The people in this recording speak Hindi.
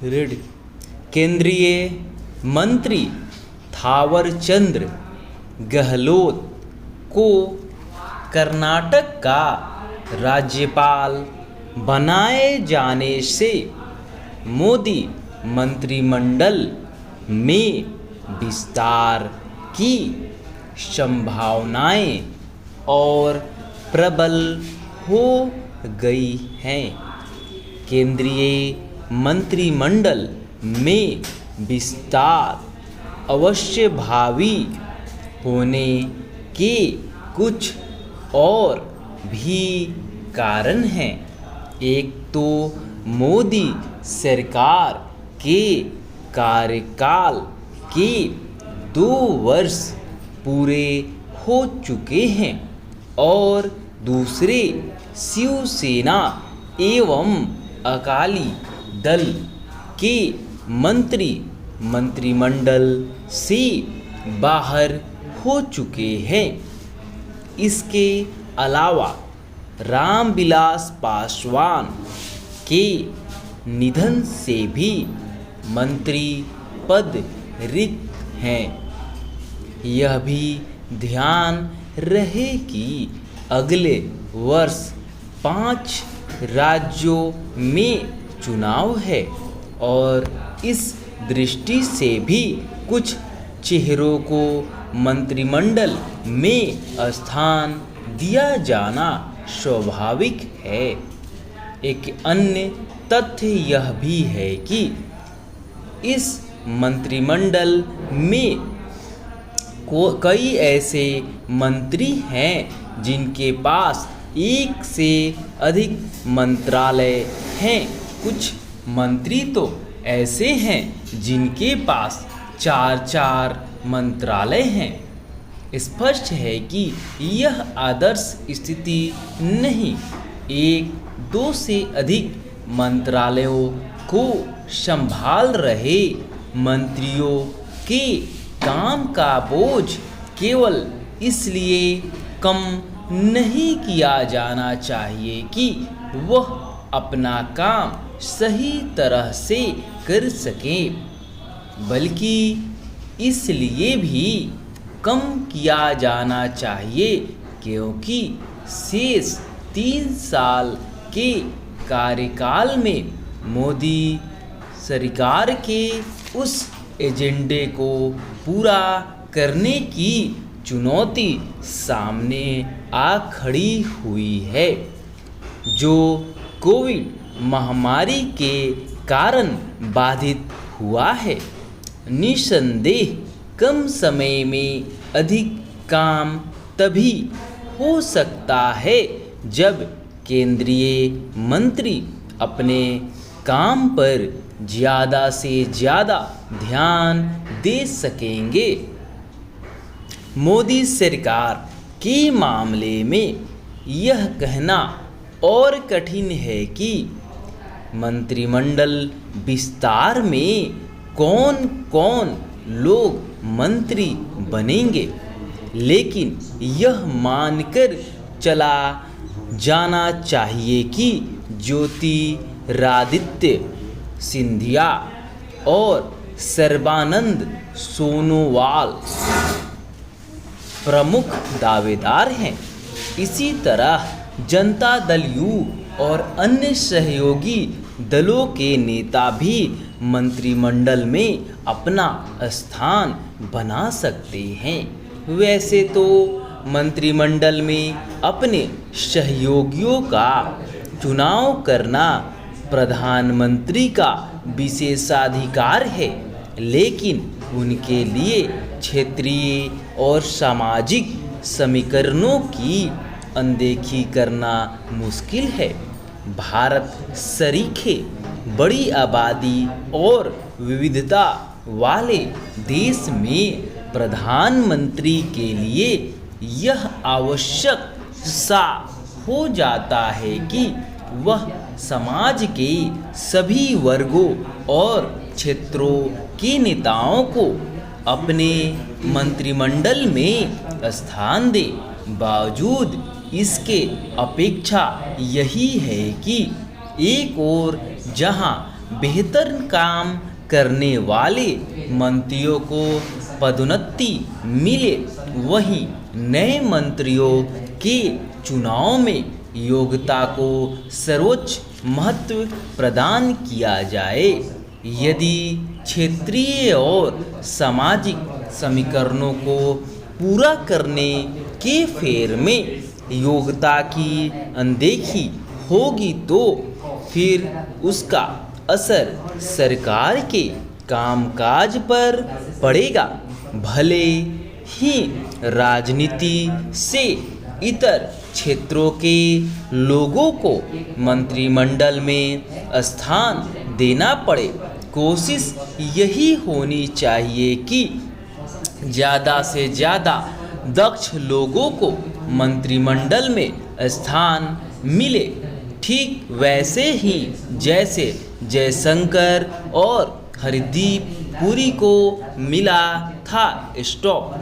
ऋण। केंद्रीय मंत्री थावरचंद गहलोत को कर्नाटक का राज्यपाल बनाए जाने से मोदी मंत्रिमंडल में विस्तार की संभावनाएं और प्रबल हो गई हैं। केंद्रीय मंत्रिमंडल में विस्तार अवश्यभावी होने के कुछ और भी कारण हैं। एक तो मोदी सरकार के कार्यकाल के 2 वर्ष पूरे हो चुके हैं और दूसरे शिवसेना एवं अकाली दल के मंत्रिमंडल से बाहर हो चुके हैं। इसके अलावा रामविलास पासवान के निधन से भी मंत्री पद रिक्त हैं। यह भी ध्यान रहे कि अगले वर्ष 5 राज्यों में चुनाव है और इस दृष्टि से भी कुछ चेहरों को मंत्रिमंडल में स्थान दिया जाना स्वाभाविक है। एक अन्य तथ्य यह भी है कि इस मंत्रिमंडल में कई ऐसे मंत्री हैं जिनके पास एक से अधिक मंत्रालय हैं। कुछ मंत्री तो ऐसे हैं जिनके पास 4 मंत्रालय हैं। स्पष्ट है कि यह आदर्श स्थिति नहीं। 1-2 से अधिक मंत्रालयों को संभाल रहे मंत्रियों के काम का बोझ केवल इसलिए कम नहीं किया जाना चाहिए कि वह अपना काम सही तरह से कर सकें, बल्कि इसलिए भी कम किया जाना चाहिए क्योंकि शेष 3 साल के कार्यकाल में मोदी सरकार के उस एजेंडे को पूरा करने की चुनौती सामने आ खड़ी हुई है, जो कोविड महामारी के कारण बाधित हुआ है। निस्संदेह कम समय में अधिक काम तभी हो सकता है जब केंद्रीय मंत्री अपने काम पर ज़्यादा से ज़्यादा ध्यान दे सकेंगे। मोदी सरकार के मामले में यह कहना और कठिन है कि मंत्रिमंडल विस्तार में कौन कौन लोग मंत्री बनेंगे, लेकिन यह मानकर चला जाना चाहिए कि ज्योतिरादित्य सिंधिया और सर्बानंद सोनोवाल प्रमुख दावेदार हैं। इसी तरह जनता दल यू और अन्य सहयोगी दलों के नेता भी मंत्रिमंडल में अपना स्थान बना सकते हैं। वैसे तो मंत्रिमंडल में अपने सहयोगियों का चुनाव करना प्रधानमंत्री का विशेषाधिकार है, लेकिन उनके लिए क्षेत्रीय और सामाजिक समीकरणों की अनदेखी करना मुश्किल है। भारत सरीखे बड़ी आबादी और विविधता वाले देश में प्रधानमंत्री के लिए यह आवश्यक सा हो जाता है कि वह समाज के सभी वर्गों और क्षेत्रों के नेताओं को अपने मंत्रिमंडल में स्थान दे। बावजूद इसके अपेक्षा यही है कि एक ओर जहां बेहतर काम करने वाले मंत्रियों को पदोन्नति मिले, वहीं नए मंत्रियों के चुनाव में योग्यता को सर्वोच्च महत्व प्रदान किया जाए। यदि क्षेत्रीय और सामाजिक समीकरणों को पूरा करने के फेर में योग्यता की अनदेखी होगी तो फिर उसका असर सरकार के कामकाज पर पड़ेगा। भले ही राजनीति से इतर क्षेत्रों के लोगों को मंत्रिमंडल में स्थान देना पड़े, कोशिश यही होनी चाहिए कि ज़्यादा से ज़्यादा दक्ष लोगों को मंत्रिमंडल में स्थान मिले, ठीक वैसे ही जैसे जयशंकर और हरदीप पुरी को मिला था। स्टॉप।